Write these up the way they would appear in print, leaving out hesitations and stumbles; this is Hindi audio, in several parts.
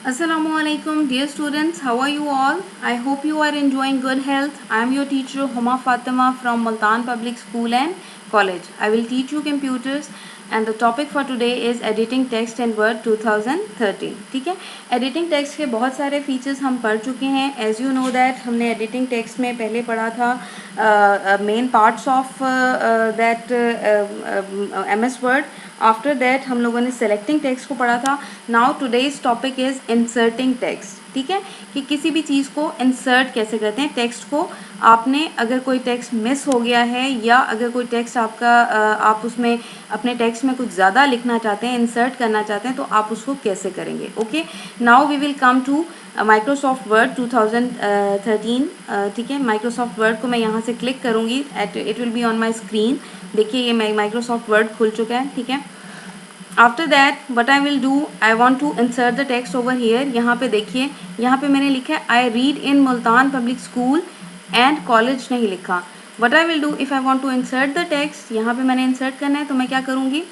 Assalamualaikum dear students, how are you all? I hope you are enjoying good health. I am your teacher Huma Fatima from Multan Public School and College. I will teach you computers and the topic for today is editing text and word 2013. ठीक है, editing text के बहुत सारे features हम पढ़ चुके हैं. As you know that हमने editing text में पहले पढ़ा था main parts of that MS Word. After that हम लोगों ने सेलेक्टिंग टेक्स्ट को पढ़ा था. Now today's topic is inserting text. ठीक है, कि किसी भी चीज़ को इंसर्ट कैसे करते हैं. टेक्स्ट को आपने अगर कोई टेक्स्ट मिस हो गया है या अगर कोई टेक्स्ट आपका आप उसमें अपने टेक्स्ट में कुछ ज़्यादा लिखना चाहते हैं, इंसर्ट करना चाहते हैं, तो आप उसको कैसे करेंगे. Okay, now we will come to Microsoft Word 2013. ठीक है, माइक्रोसॉफ्ट वर्ड को मैं यहाँ से क्लिक करूँगी. It will be on my screen. देखिए ये माइक्रोसॉफ्ट वर्ड खुल चुका है. ठीक है, after that what I will do, I want to insert the text over here. यहाँ पे देखिए, यहाँ पे मैंने लिखा है I read in Multan public school and college नहीं लिखा. What I will do if I want to insert the text, यहाँ पे मैंने इंसर्ट करना है तो मैं क्या करूँगी,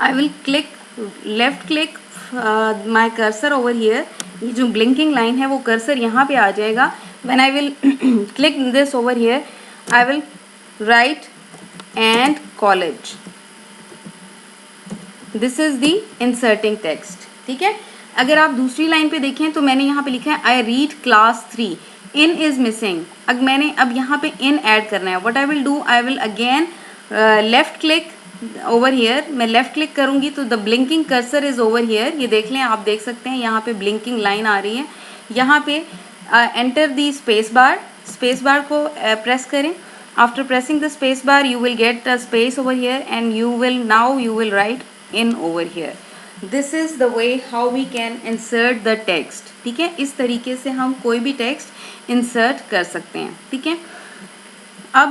I will click left click my cursor over here. ये जो ब्लिंकिंग लाइन है वो कर्सर यहाँ पे आ जाएगा. When I will click this over here, I will write and college. This is the inserting text. ठीक है, अगर आप दूसरी लाइन पे देखें तो मैंने यहाँ पे लिखा है I read class 3, in is missing. अब यहाँ पे इन ऐड करना है. What I will do, I will again left click over here. मैं लेफ्ट क्लिक करूँगी तो the blinking cursor is over here. ये देख लें, आप देख सकते हैं यहाँ पे ब्लिंकिंग लाइन आ रही है. यहाँ पे enter the space bar. Space bar को प्रेस करें. After pressing the space bar you will get the space over here and you will write in over here. This is the way how we can insert the text. ठीक है, इस तरीके से हम कोई भी टेक्स्ट इंसर्ट कर सकते हैं. ठीक है, अब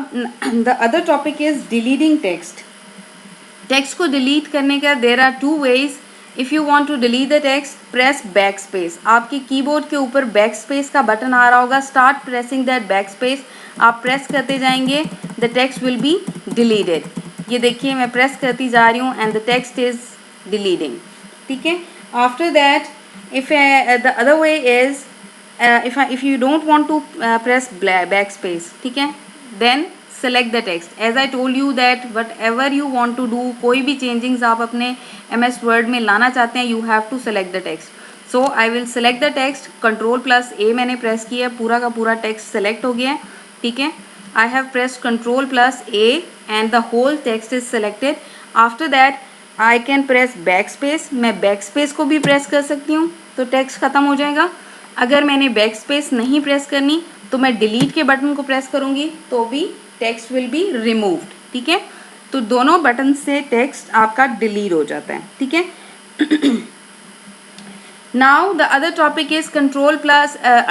the other topic is deleting text. Text को डिलीट करने का there are two ways. If you want to delete the text, press backspace. आपके कीबोर्ड के ऊपर backspace का बटन आ रहा होगा. Start pressing that backspace. आप प्रेस करते जाएंगे, the text will be deleted. ये देखिए मैं प्रेस करती जा रही हूँ and the text is deleting. ठीक है, after that if the other way is if you don't want to press backspace, ठीक है, then select the text. As I told you that whatever you want to do, कोई भी चेंजिंग्स आप अपने MS वर्ड में लाना चाहते हैं, you have to select the text. So I will select the text. Ctrl+A मैंने प्रेस किया, पूरा का पूरा टेक्स्ट सेलेक्ट हो गया है. ठीक है, I have pressed Ctrl+A and the whole text is selected. After that I can press backspace. मैं backspace को भी प्रेस कर सकती हूँ तो टेक्स्ट ख़त्म हो जाएगा. अगर मैंने backspace नहीं प्रेस करनी तो मैं डिलीट के बटन को प्रेस करूँगी तो भी टेक्स्ट विल बी रिमूव्ड. ठीक है, तो दोनों बटन से टेक्स्ट आपका डिलीट हो जाता है. ठीक है, now the other topic is Ctrl+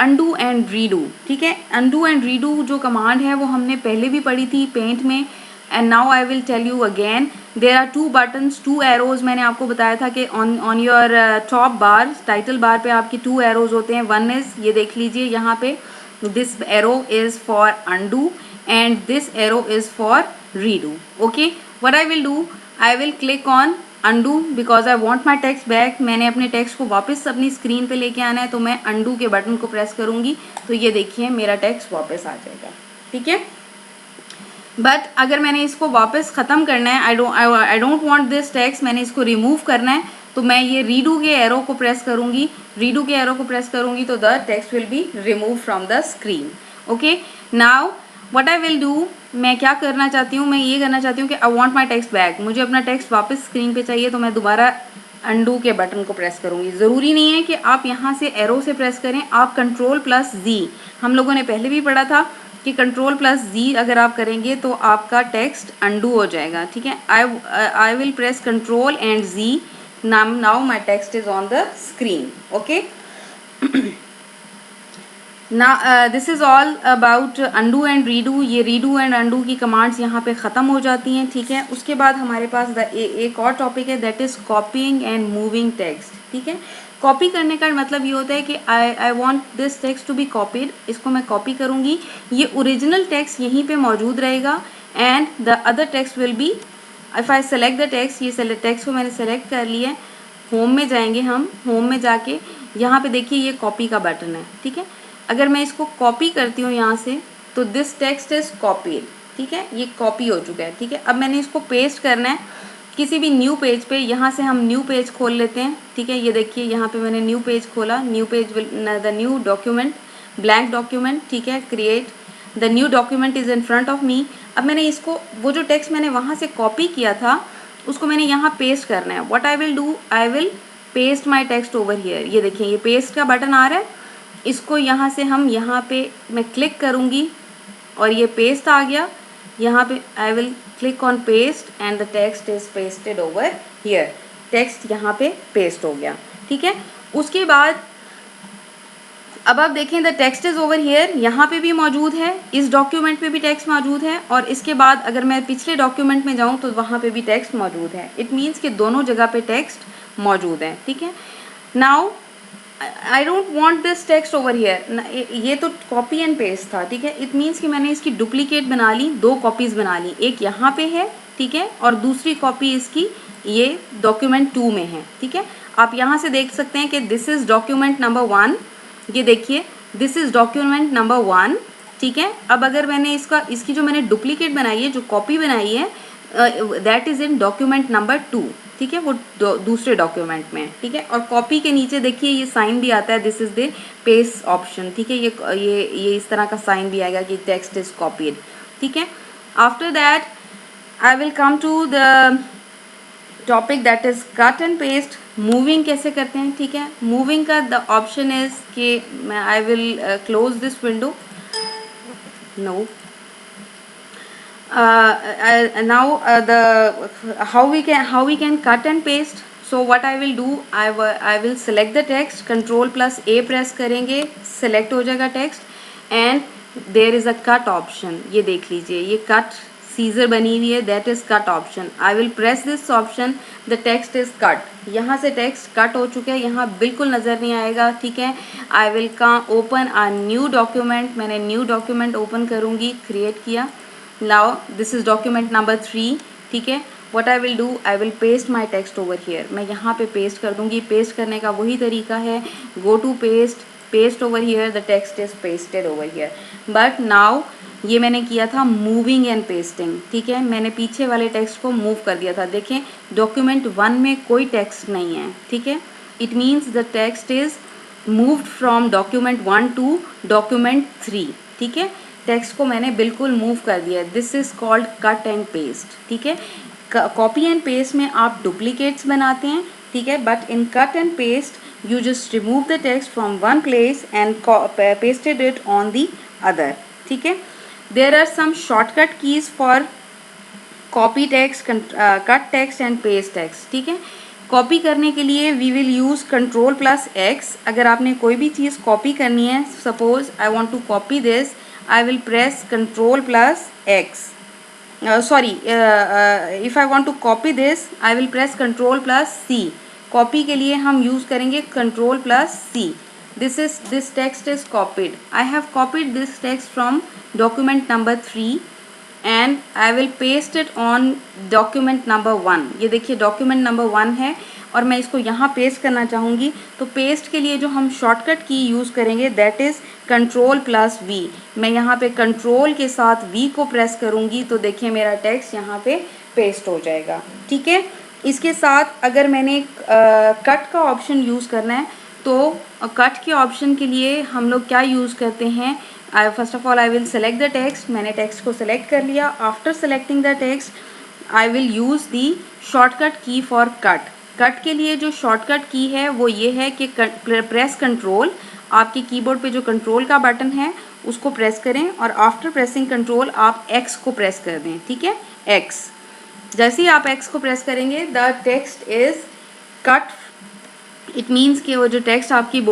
undo and redo. ठीक है, undo एंड रीडू जो कमांड है वो हमने पहले भी पढ़ी थी पेंट में. And now I will tell you again. There are 2 buttons, 2 arrows. मैंने आपको बताया था कि on your top bar, title bar पे आपके 2 एरोज होते हैं. वन इज, ये देख लीजिए यहाँ पे, this arrow is for undo and this arrow is for redo. Okay, what I will do, I will click on undo because I want my text back. मैंने अपने टेक्स्ट को वापस अपनी स्क्रीन पे लेके आना है तो मैं undo के बटन को प्रेस करूँगी तो ये देखिए मेरा टेक्स्ट वापस आ जाएगा. ठीक है, बट अगर मैंने इसको वापस ख़त्म करना है, I don't want this text, मैंने इसको रिमूव करना है तो मैं ये रीडू के एरो को प्रेस करूँगी. रीडू के एरो को प्रेस करूँगी तो the text will be remove from the screen. Okay, now what I will do, मैं क्या करना चाहती हूँ, मैं ये करना चाहती हूँ कि I want my text back. मुझे अपना टेक्स्ट वापस स्क्रीन पे चाहिए तो मैं दोबारा undo के बटन को प्रेस करूँगी. ज़रूरी नहीं है कि आप यहाँ से एरो से प्रेस करें, आप Ctrl+Z, हम लोगों ने पहले भी पढ़ा था कि Ctrl+Z अगर आप करेंगे तो आपका टेक्स्ट undo हो जाएगा. ठीक है, I will press Ctrl and Z. Now my text is on the screen. Okay, ना this is all about undo and redo. ये रीडू एंड undo की कमांड्स यहाँ पे ख़त्म हो जाती हैं. ठीक है, उसके बाद हमारे पास एक और टॉपिक है, that is copying and moving text. ठीक है, कॉपी करने का मतलब ये होता है कि I want this text to be copied. इसको मैं कॉपी करूँगी, ये ओरिजिनल टेक्स्ट यहीं पे मौजूद रहेगा and the other text will be, if I select the text, ये टेक्स्ट को मैंने सेलेक्ट कर लिया है. होम में जाएंगे हम, होम में जाके यहाँ पे देखिए ये कॉपी का बटन है, ठीक है। अगर मैं इसको कॉपी करती हूँ यहाँ से तो दिस टेक्स्ट इज कॉपीड, ठीक है, ये कॉपी हो चुका है, ठीक है। अब मैंने इसको पेस्ट करना है किसी भी न्यू पेज पे। यहाँ से हम न्यू पेज खोल लेते हैं, ठीक है। ये देखिए यहाँ पे मैंने न्यू पेज खोला, new page the new document, blank document, ठीक है, create the new document is in front of me. अब मैंने इसको, वो जो टेक्स्ट मैंने वहाँ से कॉपी किया था उसको मैंने यहाँ पेस्ट करना है। What I will do, I will paste my text over here. ये देखिए ये पेस्ट का बटन आ रहा है, इसको यहाँ से हम यहाँ पे मैं क्लिक करूँगी और ये पेस्ट आ गया। यहाँ पे I will click on paste and the text is pasted over here. Text यहाँ पे पेस्ट हो गया, ठीक है। उसके बाद अब आप देखें the text is over here, यहाँ पे भी मौजूद है, इस डॉक्यूमेंट पे भी टेक्स्ट मौजूद है, और इसके बाद अगर मैं पिछले डॉक्यूमेंट में जाऊँ तो वहाँ पे भी टेक्स्ट मौजूद है। इट मीन्स कि दोनों जगह पे टेक्स्ट मौजूद है, ठीक है। Now I don't want this text over here, ये तो कॉपी एंड पेस्ट था, ठीक है। इट मीन्स कि मैंने इसकी डुप्लीकेट बना ली, 2 कॉपीज़ बना ली, एक यहाँ पे है, ठीक है, और दूसरी कॉपी इसकी ये डॉक्यूमेंट 2 में है, ठीक है। आप यहाँ से देख सकते हैं कि दिस इज़ डॉक्यूमेंट नंबर 1, ये देखिए दिस इज़ डॉक्यूमेंट नंबर 1, ठीक है। अब अगर मैंने इसकी जो मैंने डुप्लीकेट बनाई है, जो कॉपी बनाई है, that is in document number 2, ठीक है, वो दूसरे डॉक्यूमेंट में, ठीक है। और कॉपी के नीचे देखिए ये साइन भी आता है, this is the paste option, ठीक है। ये इस तरह का साइन भी आएगा कि टेक्स्ट इज़ कॉपीड, ठीक है। After that I will come to the topic that is cut and paste. Moving कैसे करते हैं, ठीक है। मूविंग का द ऑप्शन इज़ कि I will close this window, no. Now how we can cut and paste. So what I will do, I will select the text, Control plus A press करेंगे, select हो जाएगा text, and there is a cut option। ये देख लीजिए ये cut सीजर बनी हुई है, that is cut option। I will press this option, the text is cut। यहाँ से text cut हो चुका है, यहाँ बिल्कुल नज़र नहीं आएगा, ठीक है। I will open a new document, मैंने new document open करूँगी, create किया। Now this is document number 3, ठीक है। What I will do, I will paste my text over here। मैं यहाँ पे पेस्ट कर दूँगी। पेस्ट करने का वही तरीका है, go to paste, paste over here, the text is pasted over here। But now ये मैंने किया था मूविंग एंड पेस्टिंग, ठीक है। मैंने पीछे वाले टेक्स्ट को मूव कर दिया था। देखें डॉक्यूमेंट 1 में कोई टेक्स्ट नहीं है, ठीक है। It means the text is moved from document 1 to document 3, ठीक है। टेक्स्ट को मैंने बिल्कुल मूव कर दिया है। This is called cut and paste, ठीक है। कॉपी एंड पेस्ट में आप डुप्लीकेट्स बनाते हैं, ठीक है, but in cut and paste you just remove the text from one place and pasted it on the other, ठीक है। There are some shortcut keys for copy text, cut text and paste text, ठीक है। कॉपी करने के लिए we will use control plus X. अगर आपने कोई भी चीज़ कॉपी करनी है, suppose I want to copy this, I will press control plus X. If I want to copy this, I will press control plus C. Copy के लिए हम use करेंगे control plus C. This text is copied. I have copied this text from document number 3 and I will paste it on document number 1. ये देखिए document number 1 है और मैं इसको यहाँ पेस्ट करना चाहूँगी। तो पेस्ट के लिए जो हम शॉर्टकट की यूज़ करेंगे that is control plus V. मैं यहाँ पे कंट्रोल के साथ वी को प्रेस करूँगी तो देखिए मेरा टेक्स्ट यहाँ पे पेस्ट हो जाएगा, ठीक है। इसके साथ अगर मैंने कट का ऑप्शन यूज़ करना है तो कट के ऑप्शन के लिए हम लोग क्या यूज़ करते हैं, first of all I will select the text. मैंने टेक्स्ट को सेलेक्ट कर लिया। After selecting the text I will use the shortcut की फॉर कट। कट के लिए जो शॉर्टकट की है वो ये है कि प्रेस कंट्रोल, आपके कीबोर्ड पे जो कंट्रोल का बटन है उसको प्रेस करें और आफ्टर प्रेसिंग कंट्रोल आप एक्स को प्रेस कर दें, ठीक है, एक्स। जैसे ही आप एक्स को प्रेस करेंगे the text is cut. It means कि वो जो टेक्स्ट आपकी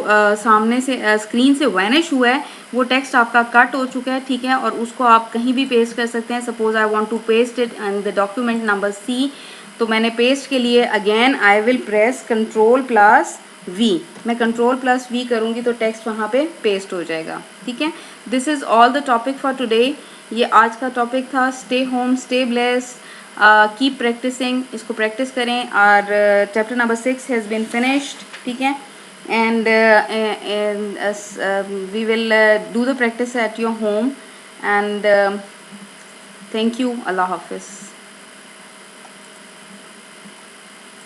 सामने से स्क्रीन से वैनिश हुआ है वो टेक्स्ट आपका कट हो चुका है, ठीक है। और उसको आप कहीं भी पेस्ट कर सकते हैं। Suppose I want to paste it in the document number C, तो मैंने पेस्ट के लिए again I will press control plus V. मैं कंट्रोल प्लस वी करूँगी तो टेक्स्ट वहाँ पे पेस्ट हो जाएगा, ठीक है। This is all the topic for today. ये आज का टॉपिक था। Stay home, stay blessed, keep practising. इसको प्रैक्टिस करें। और chapter number 6 has been finished, ठीक है। and we will do the practice at your home, and thank you. Allah Hafiz.